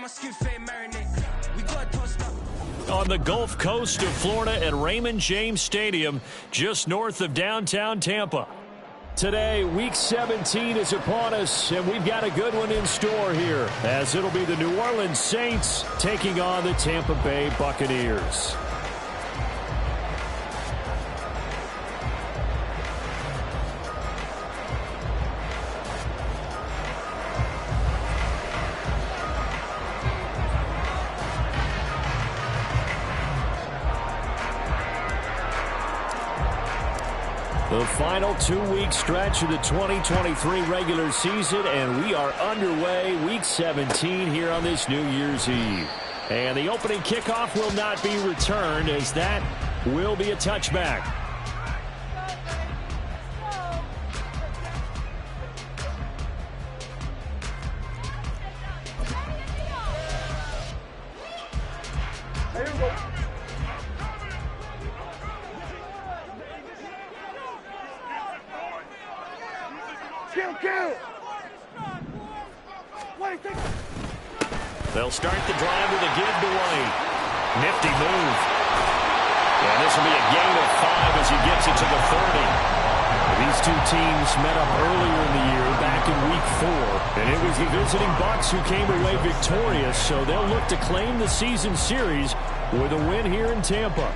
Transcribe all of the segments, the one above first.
On the Gulf Coast of Florida at Raymond James Stadium, just north of downtown Tampa. Today, Week 17 is upon us, and we've got a good one in store here, as it'll be the New Orleans Saints taking on the Tampa Bay Buccaneers. The final 2-week stretch of the 2023 regular season, and we are underway Week 17 here on this New Year's Eve. And the opening kickoff will not be returned, as that will be a touchback. They'll start the drive with a give to White. Nifty move. And this will be a gain of 5 as he gets it to the 30. These two teams met up earlier in the year, back in Week 4. And it was the visiting Bucks who came away victorious, so they'll look to claim the season series with a win here in Tampa.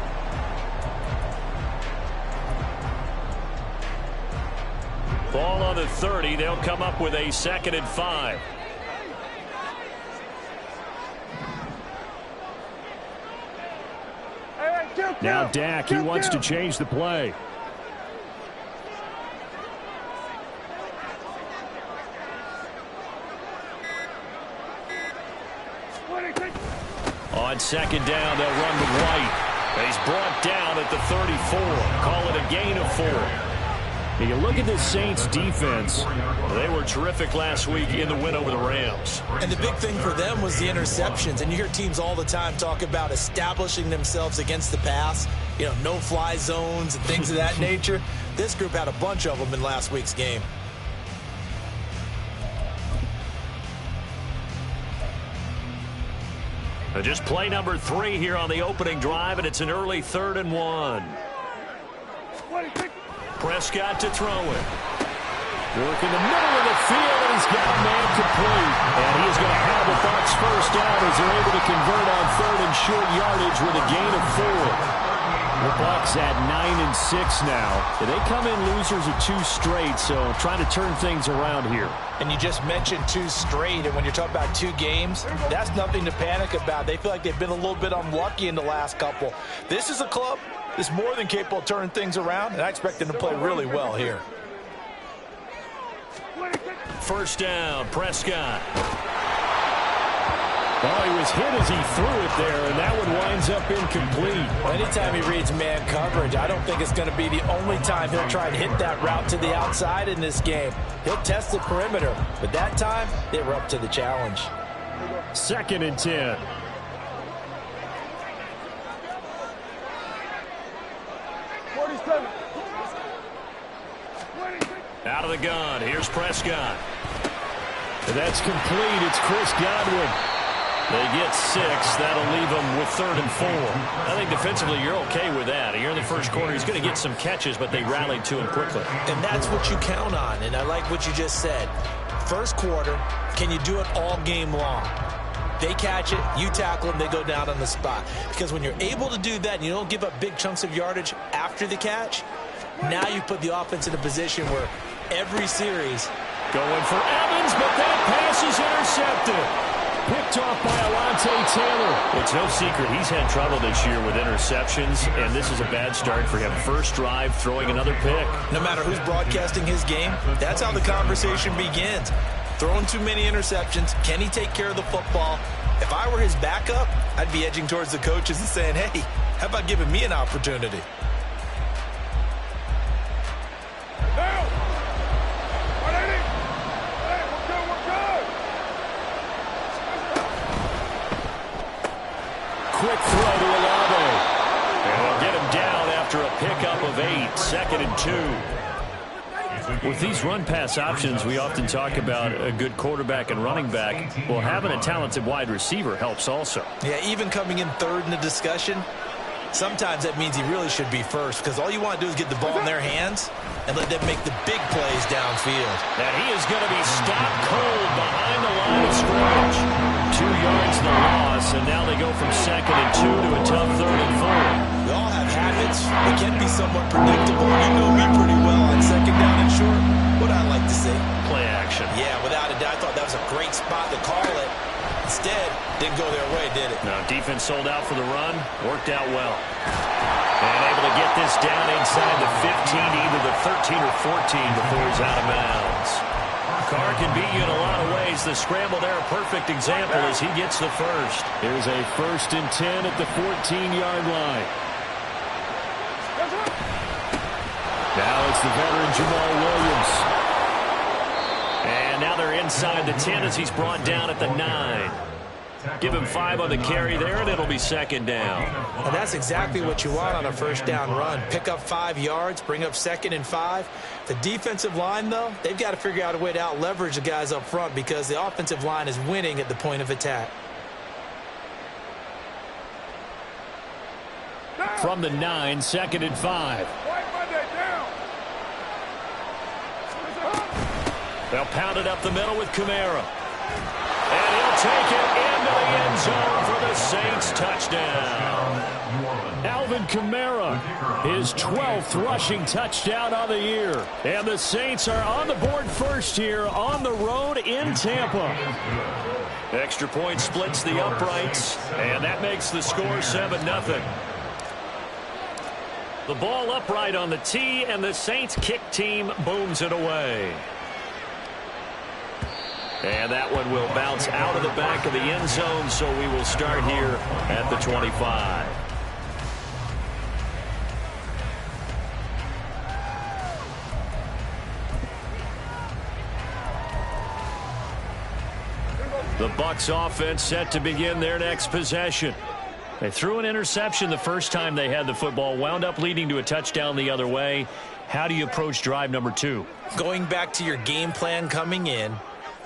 Ball on the 30. They'll come up with a 2nd and 5. Now Dak, he wants to change the play. On 2nd down, they'll run with White. He's brought down at the 34. Call it a gain of 4. You look at the Saints defense. They were terrific last week in the win over the Rams. And the big thing for them was the interceptions. And you hear teams all the time talk about establishing themselves against the pass. You know, no-fly zones and things of that nature. This group had a bunch of them in last week's game. Just play number 3 here on the opening drive, and it's an early 3rd and 1. Prescott to throw it. Work in the middle of the field, and he's got a man complete. And he's going to have the Bucs first down as they're able to convert on 3rd and short yardage with a gain of 4. The Bucs at 9-6 now. They come in losers of 2 straight, so trying to turn things around here. And you just mentioned 2 straight, and when you're talking about 2 games, that's nothing to panic about. They feel like they've been a little bit unlucky in the last couple. This is a club that's more than capable of turning things around, and I expect them to play really well here. First down, Prescott. Oh, he was hit as he threw it there, and that one winds up incomplete. Well, anytime he reads man coverage, I don't think it's going to be the only time he'll try and hit that route to the outside in this game. He'll test the perimeter, but that time, they were up to the challenge. 2nd and 10. Out of the gun, here's Prescott. And that's complete. It's Chris Godwin. They get 6. That'll leave them with 3rd and 4. I think defensively you're okay with that. Here in the first quarter, he's going to get some catches, but they rallied to him quickly. And that's what you count on, and I like what you just said. First quarter, can you do it all game long? They catch it, you tackle them, they go down on the spot. Because when you're able to do that and you don't give up big chunks of yardage after the catch, now you put the offense in a position where every series. Going for Evans, but that pass is intercepted. Picked off by Alontae Taylor. It's no secret he's had trouble this year with interceptions, and this is a bad start for him. First drive, throwing another pick. No matter who's broadcasting his game, that's how the conversation begins. Throwing too many interceptions. Can he take care of the football? If I were his backup, I'd be edging towards the coaches and saying, hey, how about giving me an opportunity? Quick throw to Olave. And they'll get him down after a pickup of 8. 2nd and 2. With these run-pass options, we often talk about a good quarterback and running back. Well, having a talented wide receiver helps also. Yeah, even coming in third in the discussion, sometimes that means he really should be first, because all you want to do is get the ball in their hands and let them make the big plays downfield. And he is going to be stopped cold behind the line of scrimmage. 2 yards the loss, and now they go from 2nd and 2 to a tough 3rd and 4. We all have habits. We can be somewhat predictable. You know me pretty well on 2nd down and short. What I like to say? Play action. Yeah, without a doubt. I thought that was a great spot to call it. Instead, didn't go their way, did it? No, defense sold out for the run. Worked out well. And able to get this down inside the 15, either the 13 or 14 before he's out of bounds. Carr can beat you in a lot of ways. The scramble there, a perfect example as he gets the first. Here's a 1st and 10 at the 14-yard line. Now it's the veteran Jamal Williams. And now they're inside the 10 as he's brought down at the 9. Give him 5 on the carry there, and it'll be 2nd down. And that's exactly what you want on a 1st down run. Pick up 5 yards, bring up 2nd and 5. The defensive line, though, they've got to figure out a way to out-leverage the guys up front because the offensive line is winning at the point of attack. From the 9, 2nd and 5. They'll pound it up the middle with Kamara. And he'll take it into the end zone for the Saints touchdown. Alvin Kamara, his 12th rushing touchdown on the year. And the Saints are on the board first here on the road in Tampa. Extra point splits the uprights, and that makes the score 7-0. The ball upright on the tee, and the Saints kick team booms it away. And that one will bounce out of the back of the end zone, so we will start here at the 25. The Bucs offense set to begin their next possession. They threw an interception the first time they had the football, wound up leading to a touchdown the other way. How do you approach drive number 2? Going back to your game plan coming in,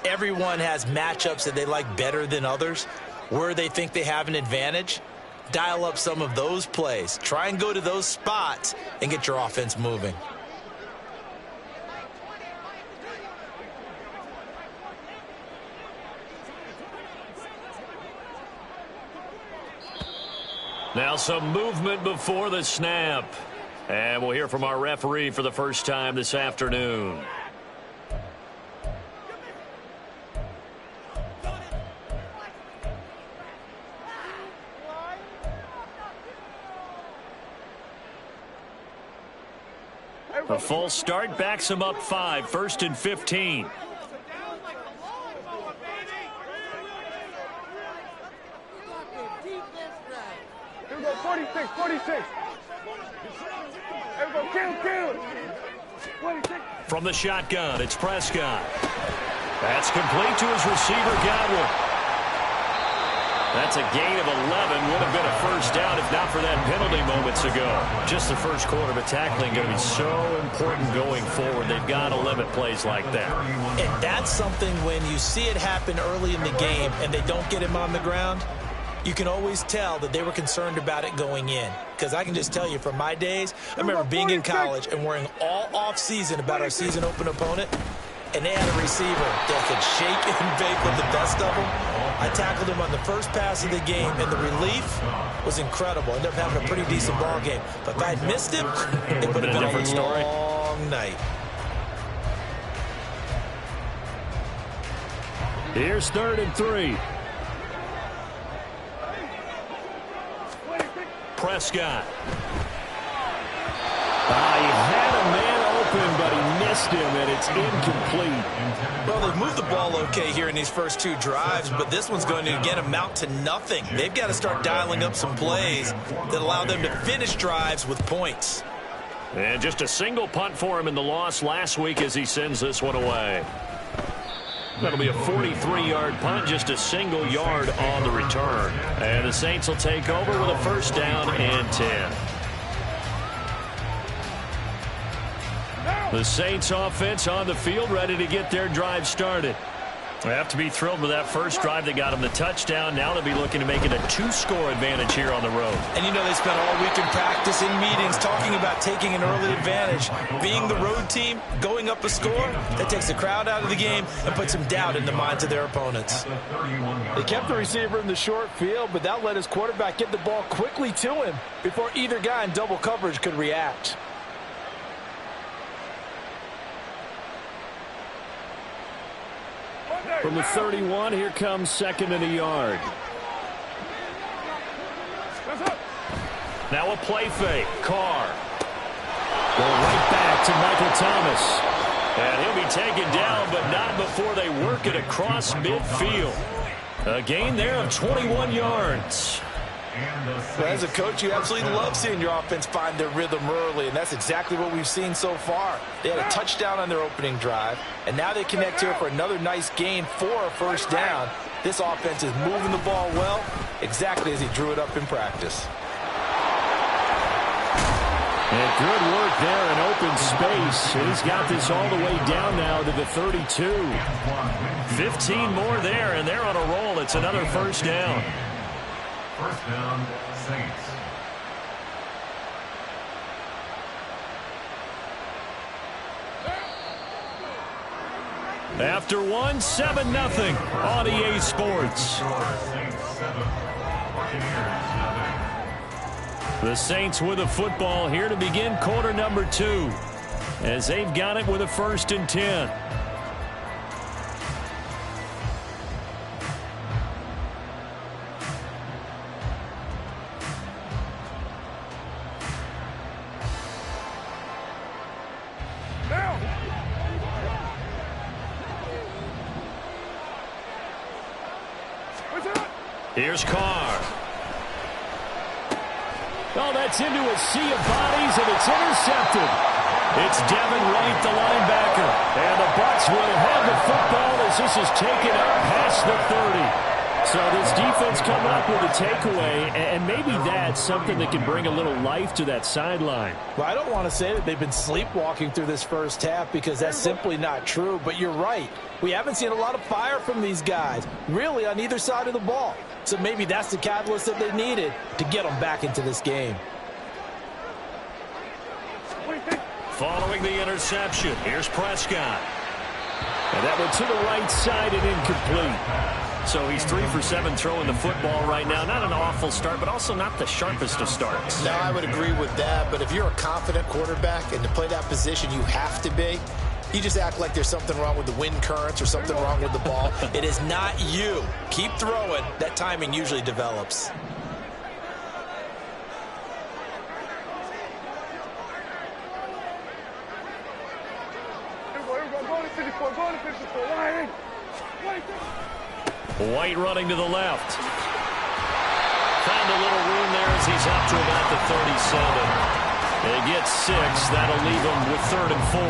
everyone has matchups that they like better than others. Where they think they have an advantage, dial up some of those plays. Try and go to those spots and get your offense moving. Now some movement before the snap. And we'll hear from our referee for the first time this afternoon. A full start backs him up 5, 1st and 15. Here we go, 46, 46. Here we go, kill. 26. From the shotgun, it's Prescott. That's complete to his receiver, Godwin. That's a gain of 11. Would have been a first down if not for that penalty moments ago. Just the first quarter, but tackling going to be so important going forward. They've got to limit plays like that. And that's something when you see it happen early in the game and they don't get him on the ground, you can always tell that they were concerned about it going in. Because I can just tell you from my days, I remember being in college and worrying all off-season about our season open opponent. And they had a receiver that could shake and bake with the best of them. I tackled him on the first pass of the game, and the relief was incredible. Ended up having a pretty decent ball game. But if I had missed him, it would have been a different story. Long night. Here's 3rd and 3. Prescott. He had a man open, but he missed him, and it's incomplete. Well, they've moved the ball okay here in these first 2 drives, but this one's going to, again, amount to nothing. They've got to start dialing up some plays that allow them to finish drives with points. And just a single punt for him in the loss last week as he sends this one away. That'll be a 43-yard punt, just a single yard on the return. And the Saints will take over with a first down and 10. Now. The Saints offense on the field, ready to get their drive started. They have to be thrilled with that first drive. They got them the touchdown. Now they'll be looking to make it a 2-score advantage here on the road. And you know they spent all week in practice, in meetings, talking about taking an early advantage. Being the road team, going up a score, that takes the crowd out of the game and puts some doubt in the minds of their opponents. They kept the receiver in the short field, but that let his quarterback get the ball quickly to him before either guy in double coverage could react. From the 31, here comes second and a yard. Now a play fake. Carr. Going right back to Michael Thomas. And he'll be taken down, but not before they work it across midfield. A gain there of 21 yards. Well, as a coach, you absolutely love seeing your offense find their rhythm early, and that's exactly what we've seen so far. They had a touchdown on their opening drive, and now they connect here for another nice gain for a first down. This offense is moving the ball well, exactly as he drew it up in practice. And good work there in open space. And he's got this all the way down now to the 32. 15 more there, and they're on a roll. It's another first down. First down, Saints. After 7-0 on EA Sports. The Saints with a football here to begin quarter number 2, as they've got it with a 1st and 10. Here's Carr. Oh, that's into a sea of bodies, and it's intercepted. It's Devin Wright, the linebacker. And the Bucs will have the football as this is taken up past the 30. So this defense come up with a takeaway, and maybe that's something that can bring a little life to that sideline. Well, I don't want to say that they've been sleepwalking through this first half because that's simply not true, but you're right. We haven't seen a lot of fire from these guys, really, on either side of the ball. So maybe that's the catalyst that they needed to get them back into this game. Following the interception, here's Prescott. And that one to the right side and incomplete. So he's 3 for 7 throwing the football right now. Not an awful start, but also not the sharpest of starts. No, I would agree with that. But if you're a confident quarterback and to play that position, you have to be. You just act like there's something wrong with the wind currents or something wrong with the ball. It is not you. Keep throwing. That timing usually develops. White running to the left. Found a little room there as he's up to about the 37. They get 6. That'll leave him with 3rd and 4.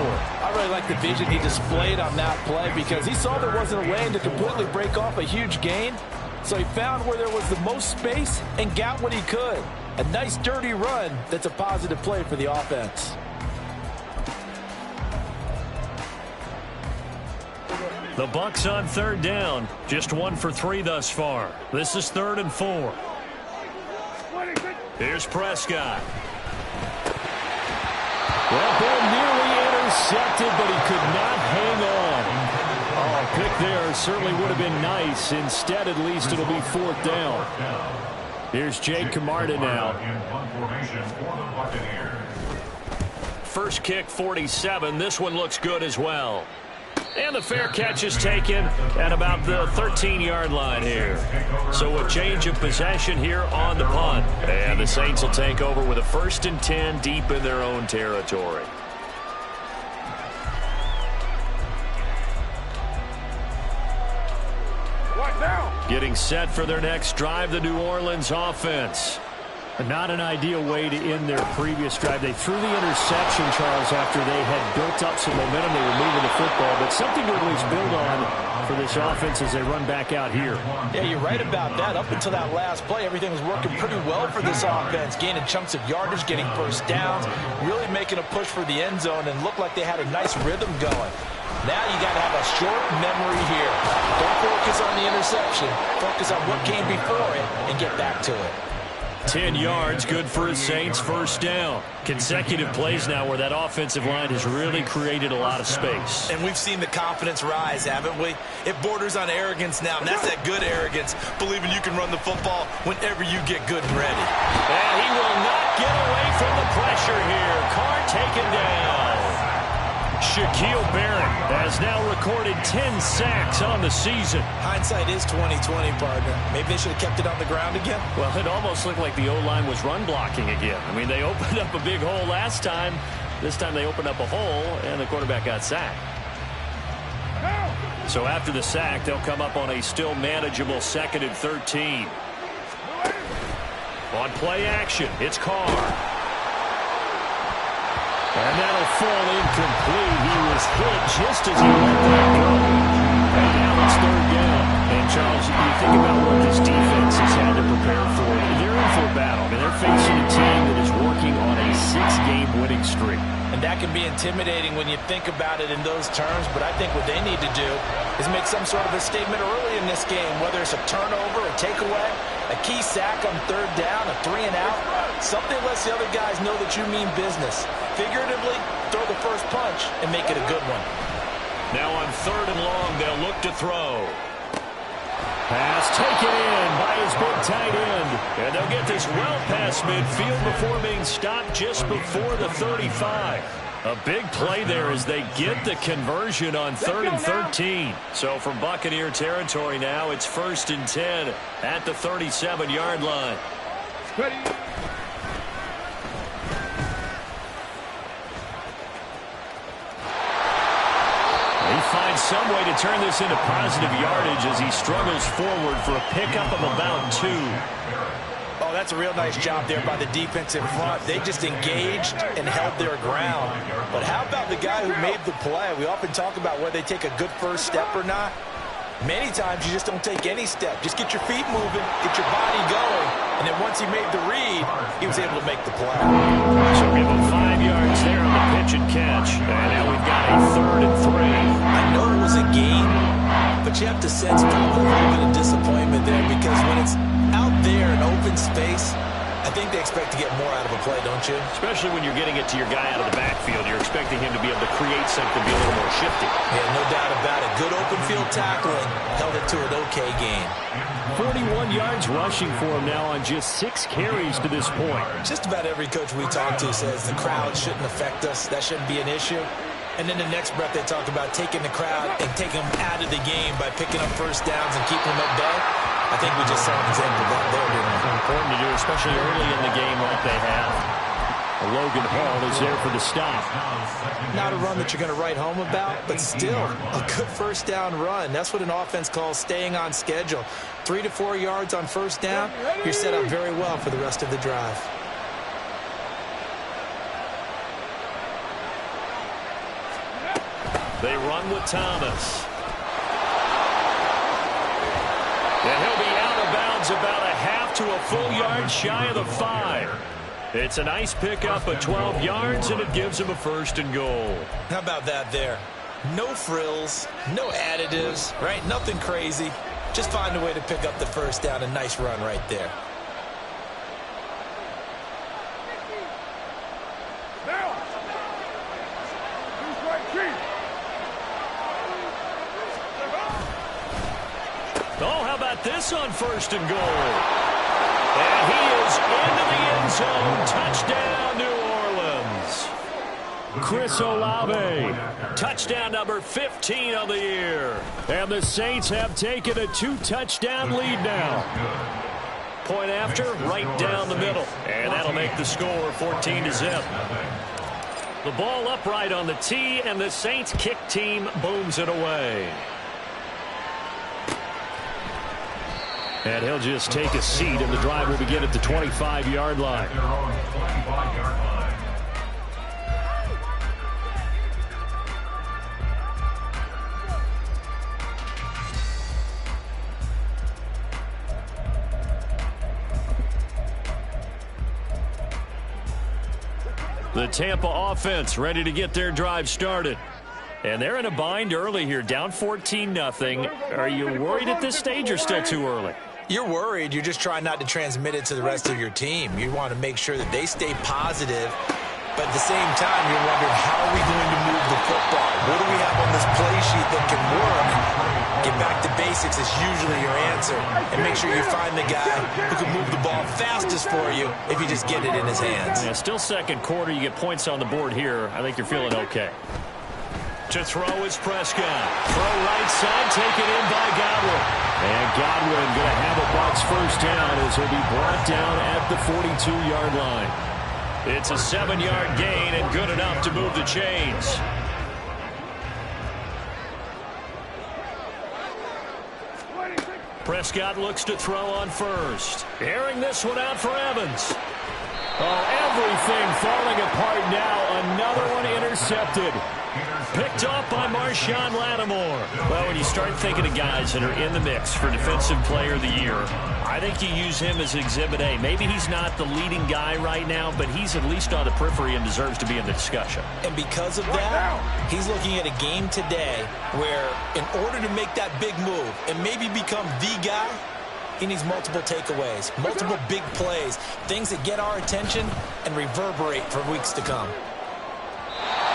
I really like the vision he displayed on that play because he saw there wasn't a lane to completely break off a huge gain. So he found where there was the most space and got what he could. A nice dirty run that's a positive play for the offense. The Bucs on 3rd down. Just 1 for 3 thus far. This is 3rd and 4. Here's Prescott. Well, ball nearly intercepted, but he could not hang on. Oh, a pick there certainly would have been nice. Instead, at least it'll be 4th down. Here's Jake Camarda now. First kick, 47. This one looks good as well. And the fair catch is taken at about the 13-yard line here. So a change of possession here on the punt. And the Saints will take over with a 1st and 10 deep in their own territory. Getting set for their next drive, the New Orleans offense. Not an ideal way to end their previous drive. They threw the interception, Charles, after they had built up some momentum. They were moving the football, but something to at least build on for this offense as they run back out here. Yeah, you're right about that. Up until that last play, everything was working pretty well for this offense, gaining chunks of yardage, getting first downs, really making a push for the end zone, and looked like they had a nice rhythm going. Now you got to have a short memory here. Don't focus on the interception. Focus on what came before it and get back to it. 10 yards, good for his Saints, first down. Consecutive plays now where that offensive line has really created a lot of space. And we've seen the confidence rise, haven't we? It borders on arrogance now, and that's that good arrogance, believing you can run the football whenever you get good and ready. And he will not get away from the pressure here. Carr taken down. Shaquille Barrett has now recorded 10 sacks on the season. Hindsight is 20/20, partner. Maybe they should have kept it on the ground again. Well, it almost looked like the O-line was run blocking again. I mean, they opened up a big hole last time. This time they opened up a hole, and the quarterback got sacked. So after the sack, they'll come up on a still manageable 2nd and 13. On play action, it's Carr. And that'll fall incomplete. He was hit just as he let that go. And now it's 3rd down. And, Charles, you think about what this defense has had to prepare for. They're in for a battle. I mean, they're facing a team that is working on a 6-game winning streak. And that can be intimidating when you think about it in those terms, but I think what they need to do is make some sort of a statement early in this game, whether it's a turnover, a takeaway, a key sack on 3rd down, a 3-and-out, something lets the other guys know that you mean business. Figuratively, throw the first punch and make it a good one. Now on 3rd and long, they'll look to throw. Pass taken in by his big tight end. And they'll get this well past midfield before being stopped just before the 35. A big play there as they get the conversion on 3rd and 13. So from Buccaneer territory now, it's 1st and 10 at the 37-yard line. Ready. Finds some way to turn this into positive yardage as he struggles forward for a pickup of about 2. Oh, that's a real nice job there by the defensive front. They just engaged and held their ground. But how about the guy who made the play? We often talk about whether they take a good first step or not. Many times you just don't take any step. Just get your feet moving, get your body going, and then once he made the read, he was able to make the play. So give him 5 yards there on the pitch and catch. And now we've got a 3rd and 3. I know it was a game, but you have to sense probably a little bit of disappointment there because when it's out there in open space, I think they expect to get more out of a play, don't you? Especially when you're getting it to your guy out of the backfield. You're expecting him to be able to create something, be a little more shifty. Yeah, no doubt about it. Good open field tackling held it to an okay game. 41 yards rushing for him now on just 6 carries to this point. Just about every coach we talk to says the crowd shouldn't affect us. That shouldn't be an issue. And then the next breath they talk about taking the crowd and taking them out of the game by picking up first downs and keeping them at bay. I think we just saw an example of that there, didn't we? Important to do, especially early in the game like they have. Logan Hall is there for the stop. Not a run that you're going to write home about, but still a good first down run. That's what an offense calls staying on schedule. 3 to 4 yards on first down, you're set up very well for the rest of the drive. They run with Thomas. And he'll be out of bounds about a half to a full yard shy of the 5. It's a nice pickup of 12 yards, and it gives him a 1st and goal. How about that there? No frills, no additives, right? Nothing crazy. Just find a way to pick up the first down. A nice run right there. Now. Who's right, Chief? Oh, how about this on 1st and goal? And he is into the end zone. Touchdown, New Orleans. Chris Olave, touchdown number 15 of the year. And the Saints have taken a 2-touchdown lead now. Point after, right down the middle. And that'll make the score 14-0. The ball upright on the tee, and the Saints kick team booms it away. And he'll just take a seat, and the drive will begin at the 25-yard line. The Tampa offense ready to get their drive started. And they're in a bind early here, down 14-0. Are you worried at this stage or still too early? You're worried. You're just trying not to transmit it to the rest of your team. You want to make sure that they stay positive. But at the same time, you're wondering, how are we going to move the football? What do we have on this play sheet that can work? Get back to basics is usually your answer. And make sure you find the guy who can move the ball fastest for you if you just get it in his hands. Yeah, still second quarter. You get points on the board here. I think you're feeling okay. To throw is Prescott. Throw right side, taken in by Godwin. And Godwin going to have a Bucks first down as he'll be brought down at the 42-yard line. It's a 7-yard gain and good enough to move the chains. Prescott looks to throw on first. Airing this one out for Evans. Oh, everything falling apart now. Another one intercepted. Picked off by Marshawn Lattimore. Well, when you start thinking of guys that are in the mix for Defensive Player of the Year, I think you use him as Exhibit A. Maybe he's not the leading guy right now, but he's at least on the periphery and deserves to be in the discussion. And because of that, he's looking at a game today where in order to make that big move and maybe become the guy, he needs multiple takeaways, multiple big plays, things that get our attention and reverberate for weeks to come.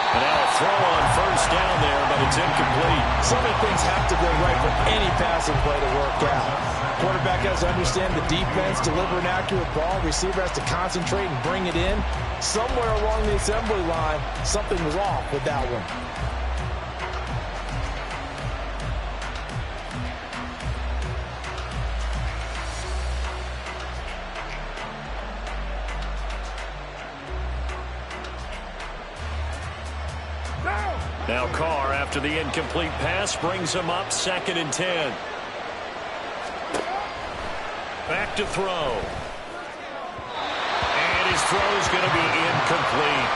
And now a throw on first down there, but it's incomplete. So many things have to go right for any passing play to work out. Quarterback has to understand the defense, deliver an accurate ball. Receiver has to concentrate and bring it in. Somewhere along the assembly line, something was off with that one. Now Carr, after the incomplete pass, brings him up 2nd and 10. Back to throw. And his throw's going to be incomplete.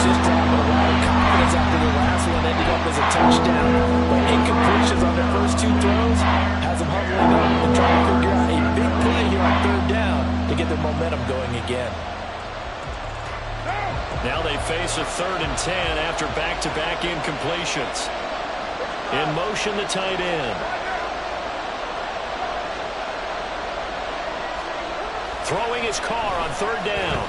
Just dropping a lot of confidence after the last one ended up as a touchdown. But incompletions on their first 2 throws has them huddling up and trying to figure out a big play here on 3rd down to get their momentum going again. Now they face a 3rd and 10 after back-to-back incompletions. In motion, the tight end. Throwing his Carr on 3rd down.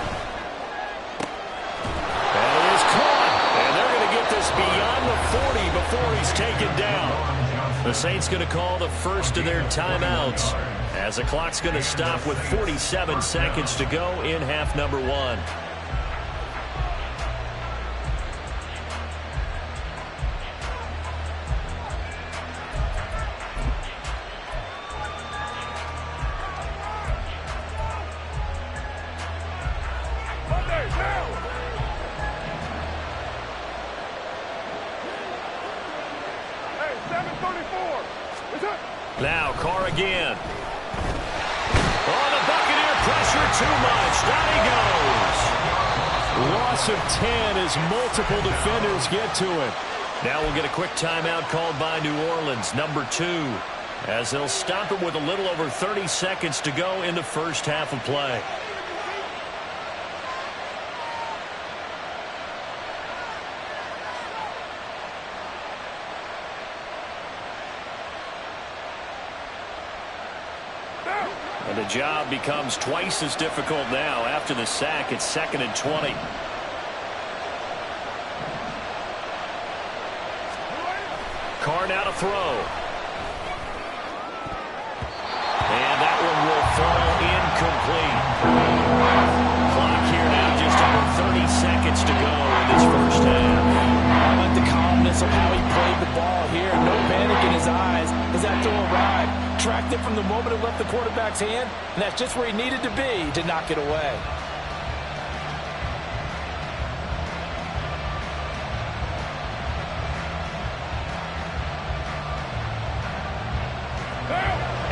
That is caught. And they're going to get this beyond the 40 before he's taken down. The Saints going to call the first of their timeouts as the clock's going to stop with 47 seconds to go in half number 1. Now Carr again. Oh, the Buccaneer pressure too much. Down he goes. Loss of 10 as multiple defenders get to it. Now we'll get a quick timeout called by New Orleans, number 2, as they'll stop it with a little over 30 seconds to go in the first half of play. And the job becomes twice as difficult now after the sack. It's 2nd and 20. Carr now to throw. And that one will fall incomplete. Clock here now just under 30 seconds to go in this first half. I like the calmness of how he played the ball here. No panic in his eyes as that throw arrived. Tracked it from the moment it left the quarterback's hand, and that's just where he needed to be to knock it away.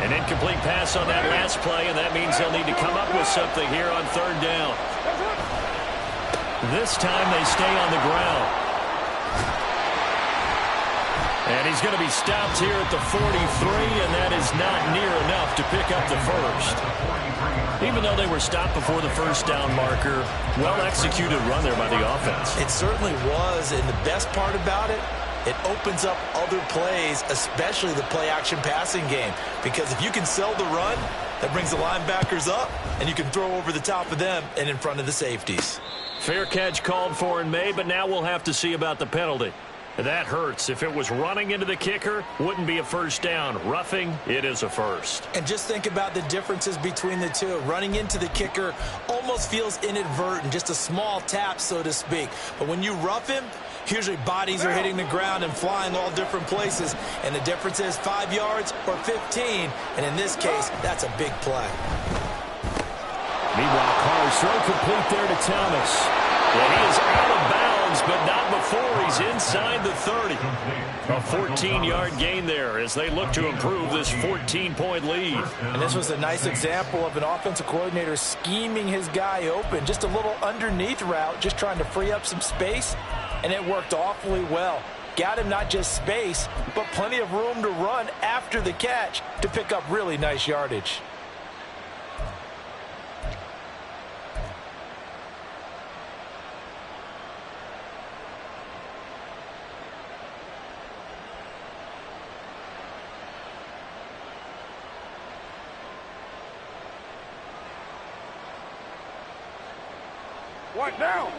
An incomplete pass on that last play, and that means they'll need to come up with something here on 3rd down. This time they stay on the ground. And he's going to be stopped here at the 43, and that is not near enough to pick up the first. Even though they were stopped before the first down marker, well-executed run there by the offense. It certainly was, and the best part about it, it opens up other plays, especially the play-action passing game. Because if you can sell the run, that brings the linebackers up, and you can throw over the top of them and in front of the safeties. Fair catch called for and made, but now we'll have to see about the penalty. That hurts. If it was running into the kicker, wouldn't be a first down. Roughing, it is a first. And just think about the differences between the two. Running into the kicker almost feels inadvertent, just a small tap, so to speak. But when you rough him, usually bodies are hitting the ground and flying all different places. And the difference is 5 yards or 15. And in this case, that's a big play. Meanwhile, Carr's throw complete there to Thomas. And he is out of bounds, but not before he's inside the 30. A 14-yard gain there as they look to improve this 14-point lead. And this was a nice example of an offensive coordinator scheming his guy open. Just a little underneath route, just trying to free up some space, and it worked awfully well. Got him not just space, but plenty of room to run after the catch to pick up really nice yardage. What now?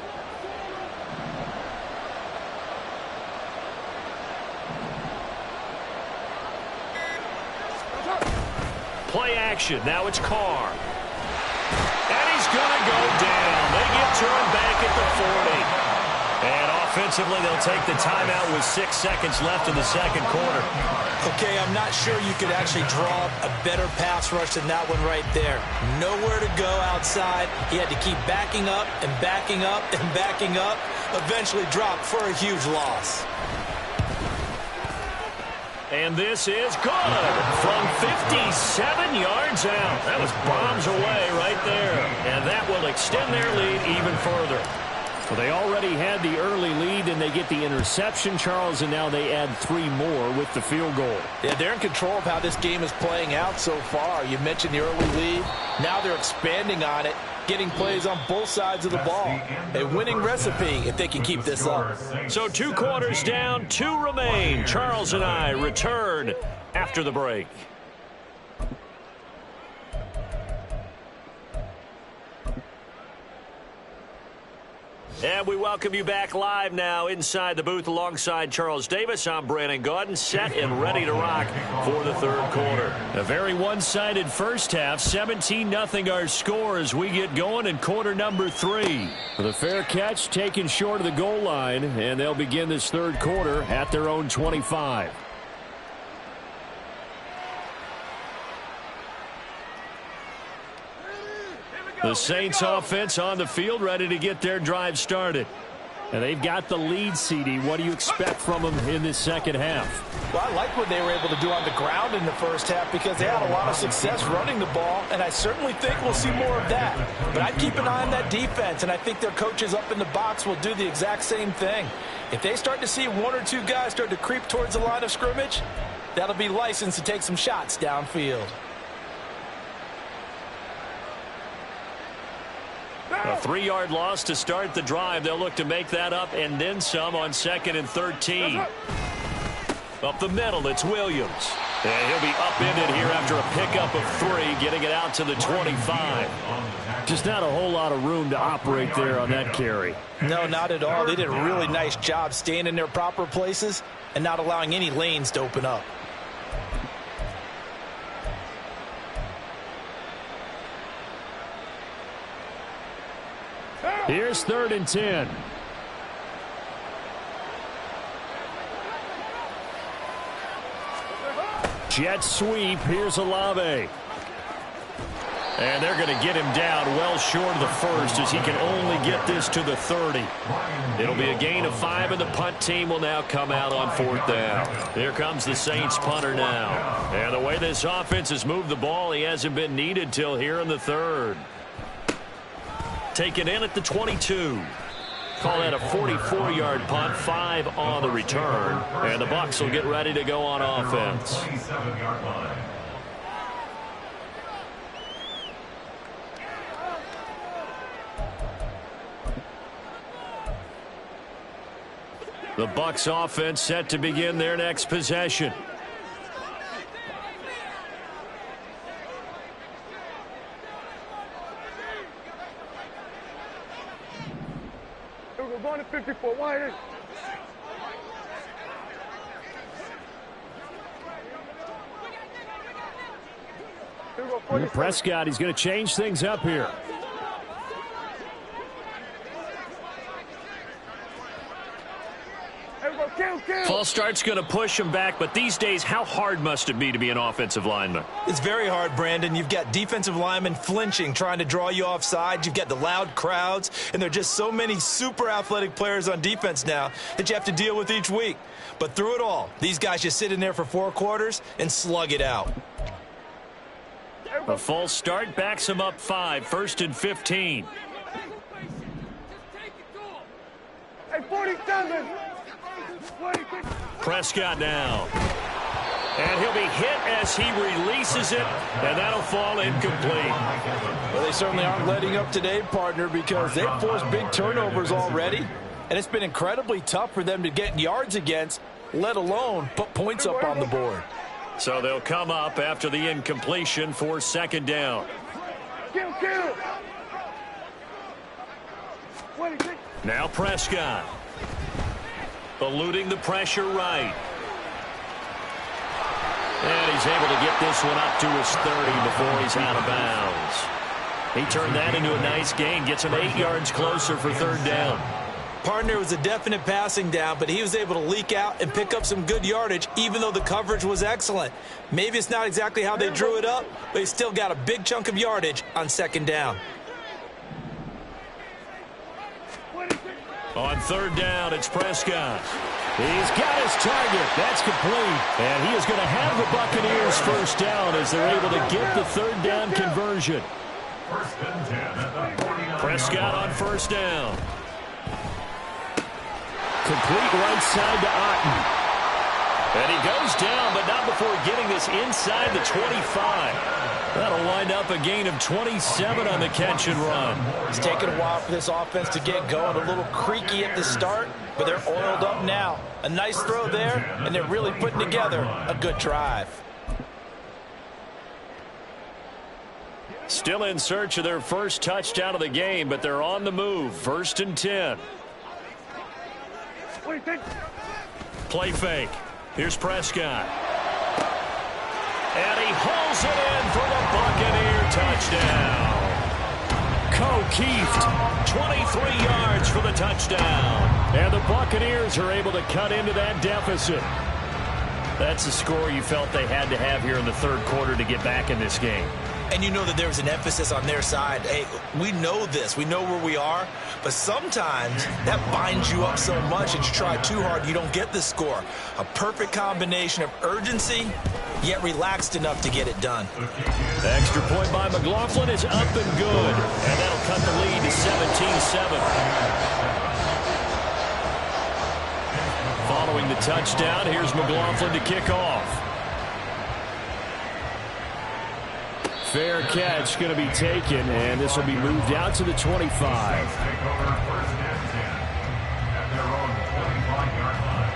Play action. Now it's Carr. And he's going to go down. They get to him back at the 40. And offensively, they'll take the timeout with 6 seconds left in the second quarter. Okay, I'm not sure you could actually draw a better pass rush than that one right there. Nowhere to go outside. He had to keep backing up and backing up and backing up. Eventually dropped for a huge loss. And this is good from 57 yards out. That was bombs away right there. And that will extend their lead even further. Well, they already had the early lead, and they get the interception, Charles, and now they add 3 more with the field goal. Yeah, they're in control of how this game is playing out so far. You mentioned the early lead. Now they're expanding on it, getting plays on both sides of the ball. A winning recipe if they can keep this up. So 2 quarters down, 2 remain. Charles and I return after the break. And we welcome you back live now inside the booth alongside Charles Davis. I'm Brandon Gaudin, set and ready to rock for the third quarter. A very one-sided first half, 17-0 our score as we get going in quarter number 3. The fair catch taken short of the goal line, and they'll begin this third quarter at their own 25. The Saints offense on the field, ready to get their drive started. And they've got the lead, CD. What do you expect from them in this second half? Well, I like what they were able to do on the ground in the first half because they had a lot of success running the ball, and I certainly think we'll see more of that. But I'd keep an eye on that defense, and I think their coaches up in the box will do the exact same thing. If they start to see 1 or 2 guys start to creep towards the line of scrimmage, that'll be licensed to take some shots downfield. A 3-yard loss to start the drive. They'll look to make that up and then some on 2nd and 13. Up the middle, it's Williams. And he'll be upended here after a pickup of 3, getting it out to the 25. Just not a whole lot of room to operate there on that carry. No, not at all. They did a really nice job staying in their proper places and not allowing any lanes to open up. Here's 3rd and 10. Jet sweep. Here's Olave. And they're going to get him down well short of the first as he can only get this to the 30. It'll be a gain of 5, and the punt team will now come out on 4th down. Here comes the Saints punter now. And the way this offense has moved the ball, he hasn't been needed till here in the 3rd. Taken in at the 22. Call that a 44-yard punt, 5 on the return. And the Bucs will get ready to go on offense. 27-yard line. The Bucs offense set to begin their next possession. We're going to 54 wide. Prescott, he's going to change things up here. False start's going to push him back, but these days, how hard must it be to be an offensive lineman? It's very hard, Brandon. You've got defensive linemen flinching, trying to draw you offside. You've got the loud crowds, and there are just so many super athletic players on defense now that you have to deal with each week. But through it all, these guys just sit in there for 4 quarters and slug it out. A false start backs him up 5, 1st and 15. Hey, 47. Prescott now. And he'll be hit as he releases it, and that'll fall incomplete. Well, they certainly aren't letting up today, partner, because they've forced big turnovers already, and it's been incredibly tough for them to get yards against, let alone put points up on the board. So they'll come up after the incompletion for 2nd down. Now Prescott. Eluding the pressure right. And he's able to get this one up to his 30 before he's out of bounds. He turned that into a nice gain. Gets him 8 yards closer for 3rd down. Partner, was a definite passing down, but he was able to leak out and pick up some good yardage, even though the coverage was excellent. Maybe it's not exactly how they drew it up, but he still got a big chunk of yardage on 2nd down. On 3rd down, it's Prescott. He's got his target. That's complete. And he is going to have the Buccaneers 1st down as they're able to get the 3rd down conversion. 1st and 10 at the 49. Prescott on 1st down. Complete right side to Otten. And he goes down, but not before getting this inside the 25. That'll wind up a gain of 27 on the catch and run. It's taken a while for this offense to get going. A little creaky at the start, but they're oiled up now. A nice throw there, and they're really putting together a good drive. Still in search of their first touchdown of the game, but they're on the move. 1st and 10. Play fake. Here's Prescott. And he hauls it in for the Buccaneer touchdown. Keeft, 23 yards for the touchdown. And the Buccaneers are able to cut into that deficit. That's a score you felt they had to have here in the 3rd quarter to get back in this game. And you know that there was an emphasis on their side. Hey, we know this. We know where we are. But sometimes that binds you up so much that you try too hard, you don't get the score. A perfect combination of urgency, yet relaxed enough to get it done. The extra point by McLaughlin is up and good. And that'll cut the lead to 17-7. Following the touchdown, here's McLaughlin to kick off. Fair catch going to be taken, and this will be moved out to the 25. Take over 1st and 10 at their own 25-yard line.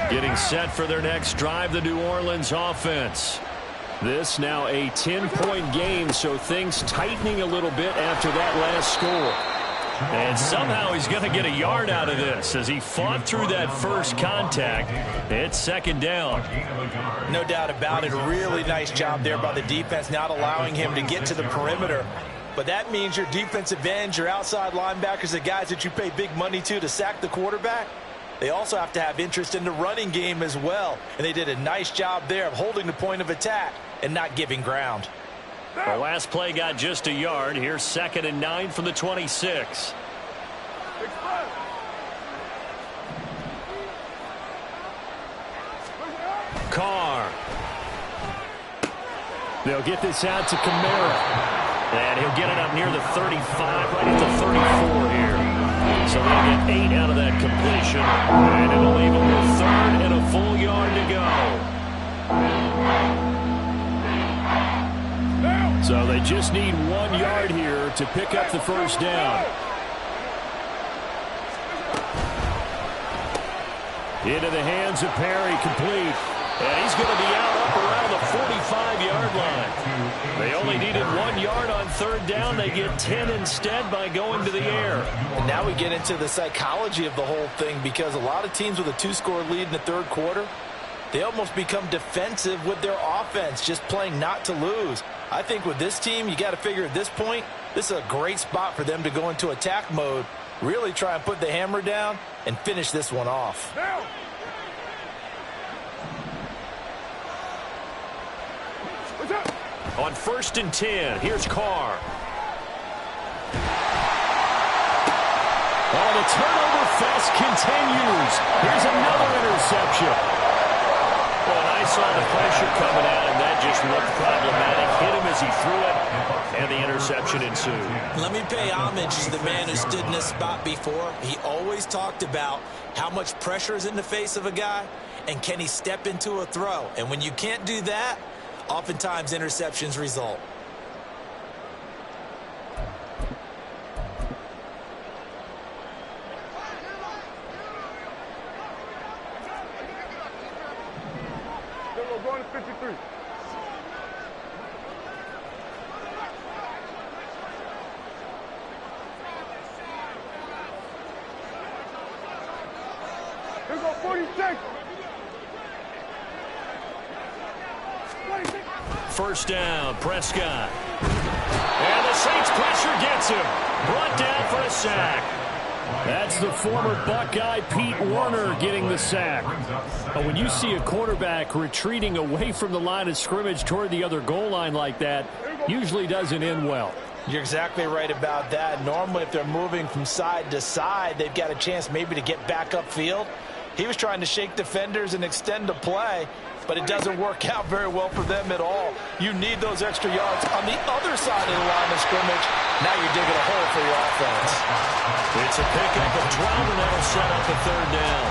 Getting set for their next drive, the New Orleans offense. This now a 10-point game, so things tightening a little bit after that last score. And somehow he's going to get a yard out of this as he fought through that first contact. It's 2nd down. No doubt about it. A really nice job there by the defense, not allowing him to get to the perimeter. But that means your defensive ends, your outside linebackers, the guys that you pay big money to sack the quarterback, they also have to have interest in the running game as well. And they did a nice job there of holding the point of attack and not giving ground. The last play got just a yard. Here's 2nd and 9 from the 26. Carr. They'll get this out to Kamara. And he'll get it up near the 35, right at the 34 here. So they'll get 8 out of that completion. And it'll leave them with 3rd and a full yard to go. So they just need 1 yard here to pick up the first down. Into the hands of Perry, complete. And he's going to be out up around the 45-yard line. They only needed 1 yard on 3rd down. They get 10 instead by going to the air. And now we get into the psychology of the whole thing, because a lot of teams with a 2-score lead in the 3rd quarter, they almost become defensive with their offense, just playing not to lose. I think with this team, you got to figure at this point, this is a great spot for them to go into attack mode, really try and put the hammer down and finish this one off. Now. On 1st and 10, here's Carr. Oh, the turnover fest continues. Here's another interception. Well, I saw the pressure coming out, and that just looked problematic. Hit him as he threw it, and the interception ensued. Let me pay homage to the man who stood in this spot before. He always talked about how much pressure is in the face of a guy, and can he step into a throw. And when you can't do that, oftentimes interceptions result. We're going to 53. Here we go, 46. 26. First down, Prescott. And the Saints pressure gets him. Brought down for a sack. That's the former Buckeye Pete Werner getting the sack. When you see a quarterback retreating away from the line of scrimmage toward the other goal line like that, usually doesn't end well. You're exactly right about that. Normally, if they're moving from side to side, they've got a chance maybe to get back upfield. He was trying to shake defenders and extend the play, but it doesn't work out very well for them at all. You need those extra yards on the other side of the line of scrimmage. Now you're digging a hole for your offense. It's a pickup of 12, and that'll set up a 3rd down.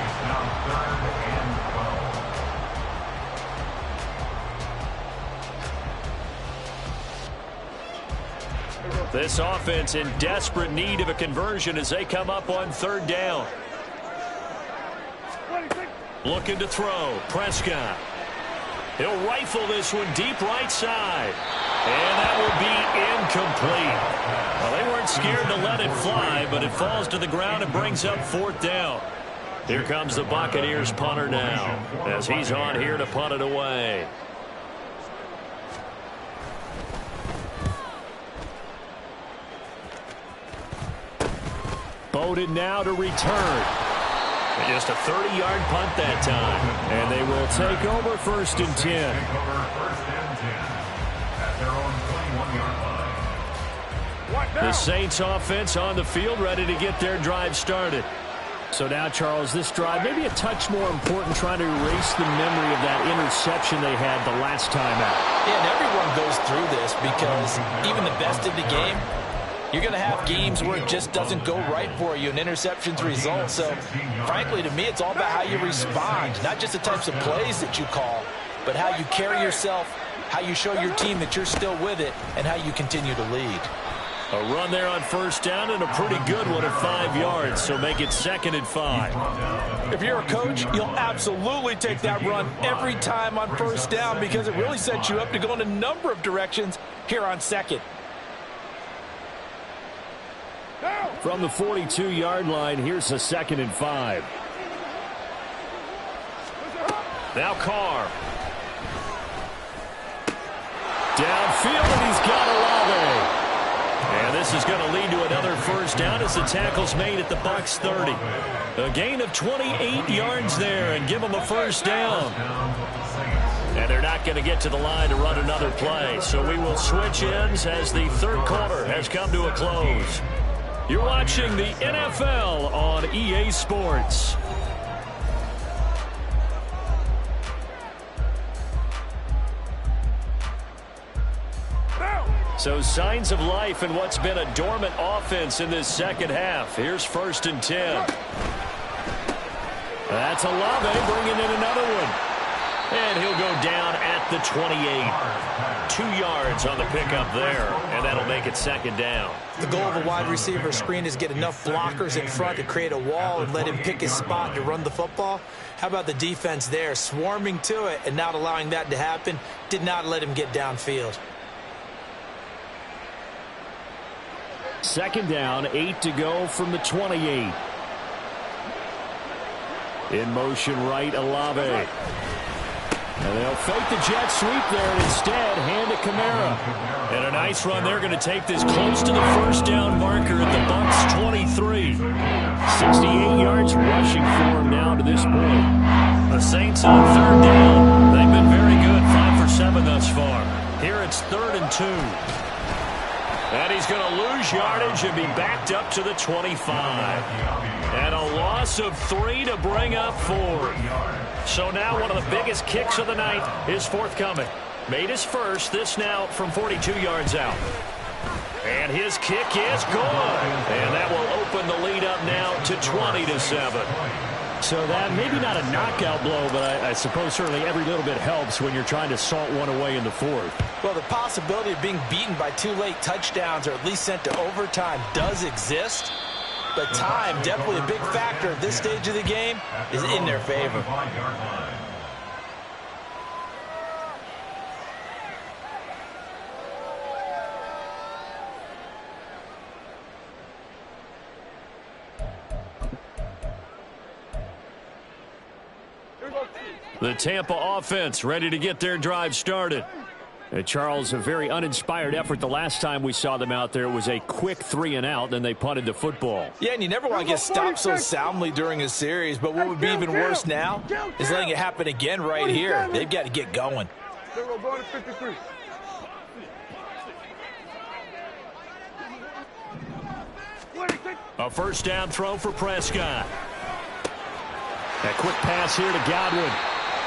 It's now 3rd and 12. This offense in desperate need of a conversion as they come up on 3rd down. 26. Looking to throw. Prescott. He'll rifle this one deep right side. And that will be incomplete. Well, they weren't scared to let it fly, but it falls to the ground and brings up 4th down. Here comes the Buccaneers punter now, as he's on here to punt it away. Bowden now to return. And just a 30-yard punt that time. And they will take over 1st and 10. Take over 1st and 10 at their own 21-yard line. The Saints offense on the field, ready to get their drive started. So now, Charles, this drive maybe a touch more important, trying to erase the memory of that interception they had the last time out. Yeah, and everyone goes through this, because even the best in the game, you're going to have games where it just doesn't go right for you and interceptions result. So, frankly, to me, it's all about how you respond, not just the types of plays that you call, but how you carry yourself, how you show your team that you're still with it, and how you continue to lead. A run there on 1st down, and a pretty good one at 5 yards, so make it 2nd and 5. If you're a coach, you'll absolutely take that run every time on 1st down, because it really sets you up to go in a number of directions here on 2nd. From the 42-yard line, here's a 2nd and 5. Now Carr. Downfield, and he's got Olave. And this is going to lead to another 1st down as the tackle's made at the Bucs 30. A gain of 28 yards there, and give them a 1st down. And they're not going to get to the line to run another play. So we will switch ends as the 3rd quarter has come to a close. You're watching the NFL on EA Sports. So signs of life in what's been a dormant offense in this second half. Here's 1st and 10. That's Olave bringing in another one. And he'll go down at the 28. 2 yards on the pickup there, and that'll make it 2nd down. The goal of a wide receiver screen is get enough blockers in front to create a wall and let him pick his spot to run the football. How about the defense there, swarming to it and not allowing that to happen? Did not let him get downfield. 2nd down, 8 to go from the 28. In motion right, Olave. And they'll fake the jet sweep there and instead hand to Kamara. And a nice run. They're going to take this close to the 1st down marker at the Bucs 23. 68 yards rushing for him now to this point. The Saints on 3rd down. They've been very good, 5 for 7 thus far. Here it's 3rd and 2. And he's going to lose yardage and be backed up to the 25. And a loss of 3 to bring up 4. So now one of the biggest kicks of the night is forthcoming. Made his first, this now from 42 yards out. And his kick is good. And that will open the lead up now to 20-7. So that maybe not a knockout blow, but I suppose certainly every little bit helps when you're trying to salt one away in the 4th. Well, the possibility of being beaten by 2 late touchdowns or at least sent to overtime does exist. But time, definitely a big factor at this stage of the game, is in their favor. The Tampa offense ready to get their drive started. Charles, a very uninspired effort the last time we saw them out there. It was a quick 3 and out, then they punted the football. Yeah, and you never want to get stopped so soundly during a series, but what would be even worse now is letting it happen again right here. They've got to get going. They're going to 53. A 1st down throw for Prescott. A quick pass here to Godwin.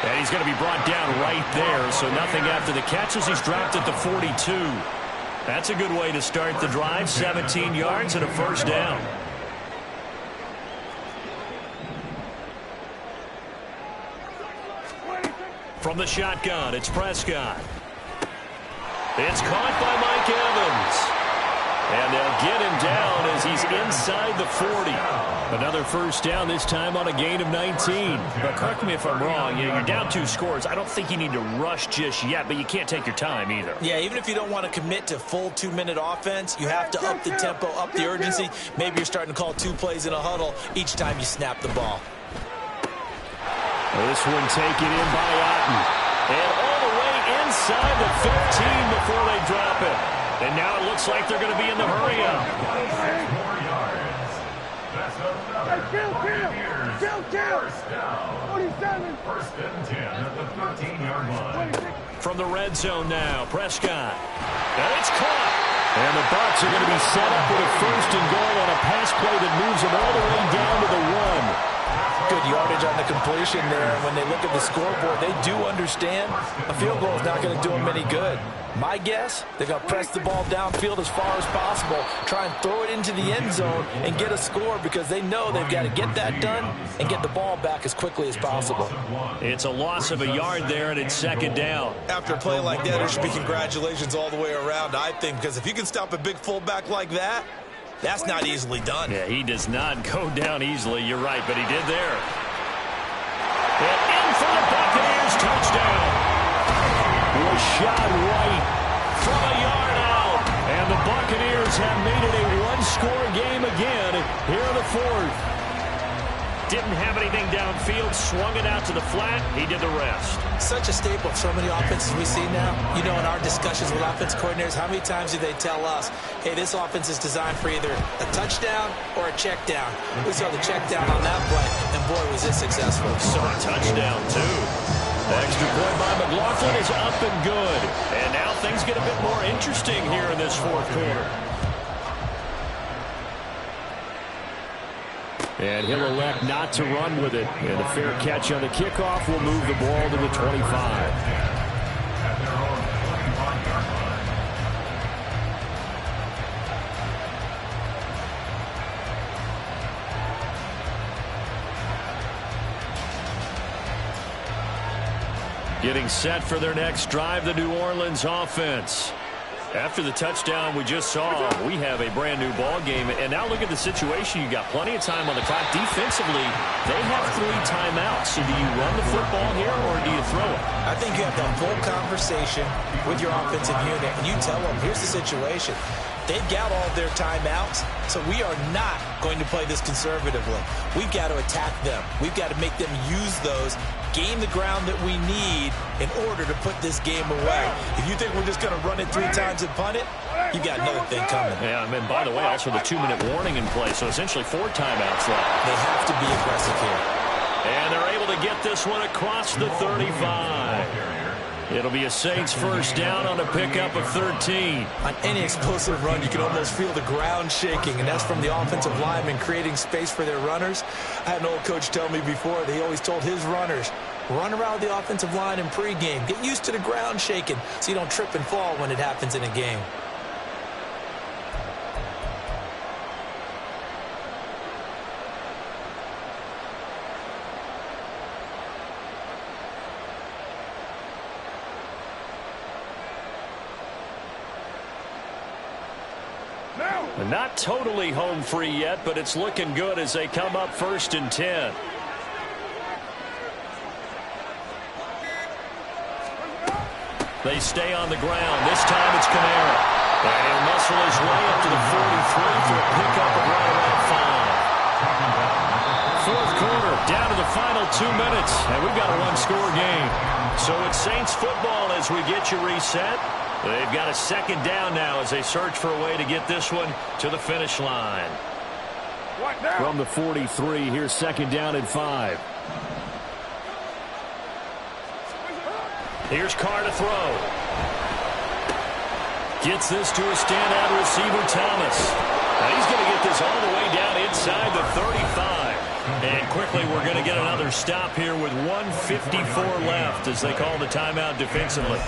And he's going to be brought down right there, so nothing after the catches. He's dropped at the 42. That's a good way to start the drive. 17 yards and a 1st down. From the shotgun, it's Prescott. It's caught by Mike Evans. And they'll get him down as he's inside the 40. Another 1st down, this time on a gain of 19. But correct me if I'm wrong, you're down 2 scores. I don't think you need to rush just yet, but you can't take your time either. Yeah, even if you don't want to commit to full 2-minute offense, you have to up the tempo, up the urgency. Maybe you're starting to call 2 plays in a huddle each time you snap the ball. This one taken in by Otten. And all the way inside the 15 before they drop it. And now it looks like they're going to be in the hurry-up. From the red zone now, Prescott. And it's caught. And the Bucs are going to be set up with a 1st and goal on a pass play that moves them all the way down to the 1. Good yardage on the completion there. When they look at the scoreboard, they do understand a field goal is not going to do them any good. My guess, they're going to press the ball downfield as far as possible, try and throw it into the end zone and get a score because they know they've got to get that done and get the ball back as quickly as possible. It's a loss of a yard there, and it's 2nd down. After a play like that, there should be congratulations all the way around, I think, because if you can stop a big fullback like that, that's not easily done. Yeah, he does not go down easily. You're right, but he did there. And in for the Buccaneers, touchdown. Was shot right from a yard out. And the Buccaneers have made it a 1-score game again here in the 4th. Didn't have anything downfield, swung it out to the flat. He did the rest. Such a staple of so many offenses we see now. You know, in our discussions with offense coordinators, how many times do they tell us, hey, this offense is designed for either a touchdown or a check down. We saw the check down on that play, and boy, was it successful. Saw a touchdown, too. The extra point by McLaughlin is up and good. And now things get a bit more interesting here in this 4th quarter. And he'll elect not to run with it. And a fair catch on the kickoff will move the ball to the 25. Getting set for their next drive, the New Orleans offense. After the touchdown we just saw, we have a brand new ball game. And now look at the situation. You got plenty of time on the clock. Defensively, they have 3 timeouts. So do you run the football here or do you throw it? I think you have to have a full conversation with your offensive unit, and you tell them, here's the situation. They've got all their timeouts, so we are not going to play this conservatively. We've got to attack them. We've got to make them use those, gain the ground that we need in order to put this game away. If you think we're just going to run it 3 times and punt it, you've got another thing coming. Yeah, and by the way, also the 2-minute warning in play, so essentially 4 timeouts left. They have to be aggressive here. And they're able to get this one across the 35. It'll be a Saints first down on a pickup of 13. On any explosive run, you can almost feel the ground shaking, and that's from the offensive linemen creating space for their runners. I had an old coach tell me before that he always told his runners, run around the offensive line in pregame. Get used to the ground shaking so you don't trip and fall when it happens in a game. Not totally home free yet, but it's looking good as they come up 1st and 10. They stay on the ground. This time it's Kamara. And he'll muscle his way up to the 43 for a pickup of right around 5. 4th quarter, down to the final 2 minutes, and we've got a 1-score game. So it's Saints football as we get you reset. They've got a 2nd down now as they search for a way to get this one to the finish line. From the 43, here's 2nd down and 5. Here's Carr to throw. Gets this to a standout receiver, Thomas. Now he's going to get this all the way down inside the 35. And quickly we're going to get another stop here with 1:54 left as they call the timeout defensively.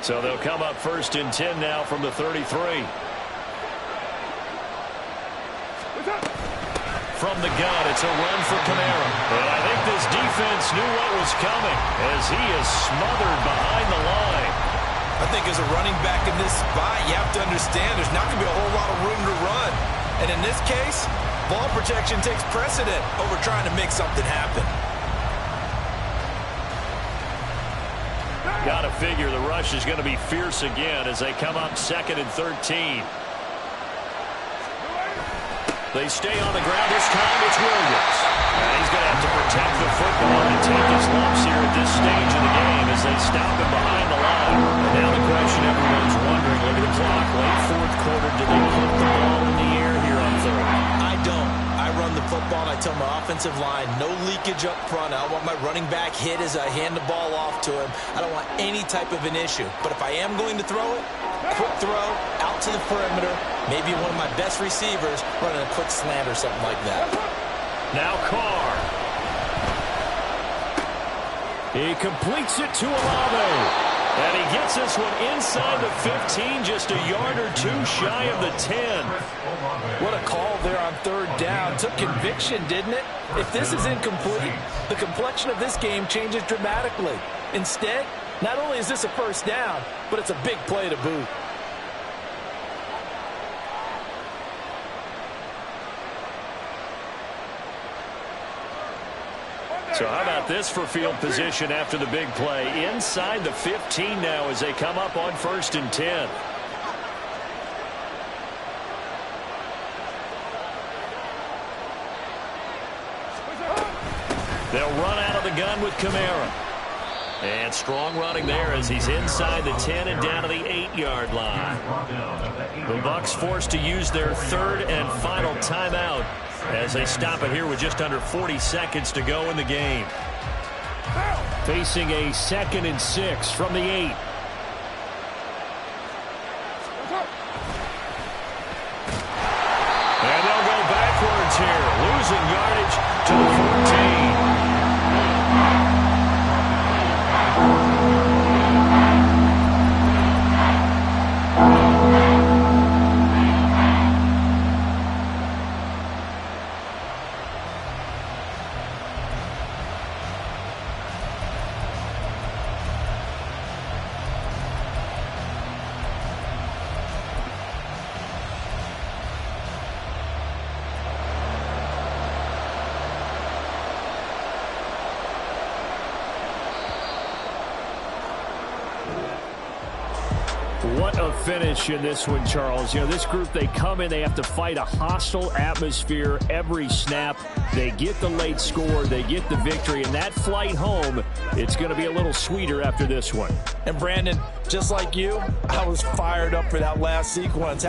So they'll come up 1st and 10 now from the 33. From the gun, it's a run for Kamara. And I think this defense knew what was coming as he is smothered behind the line. I think as a running back in this spot, you have to understand there's not going to be a whole lot of room to run. And in this case, ball protection takes precedent over trying to make something happen. Got to figure the rush is going to be fierce again as they come up 2nd and 13. They stay on the ground. This time it's Williams. And he's going to have to protect the football and take his lumps here at this stage of the game as they stop him behind the line. And now the question everyone's wondering, look at the clock, late 4th quarter, do they put the ball in the air here on 3rd? I don't. I run the football, and I tell my offensive line, no leakage up front. I don't want my running back hit as I hand the ball off to him. I don't want any type of an issue. But if I am going to throw it, quick throw, out to the perimeter, maybe one of my best receivers running a quick slant or something like that. Now Carr. He completes it to Olave. And he gets this one inside the 15, just a yard or 2 shy of the 10. What a call there on 3rd down. Took conviction, didn't it? If this is incomplete, the complexion of this game changes dramatically. Instead, not only is this a 1st down, but it's a big play to boot. So how about this for field position after the big play? Inside the 15 now as they come up on 1st and 10. They'll run out of the gun with Kamara. And strong running there as he's inside the 10 and down to the 8-yard line. The Bucs forced to use their 3rd and final timeout as they stop it here with just under 40 seconds to go in the game. Facing a 2nd and 6 from the 8. And they'll go backwards here, losing yardage to to the 14. What a finish in this one, Charles. You know, this group, they come in, they have to fight a hostile atmosphere every snap. They get the late score, they get the victory, and that flight home, it's going to be a little sweeter after this one. And Brandon, just like you, I was fired up for that last sequence.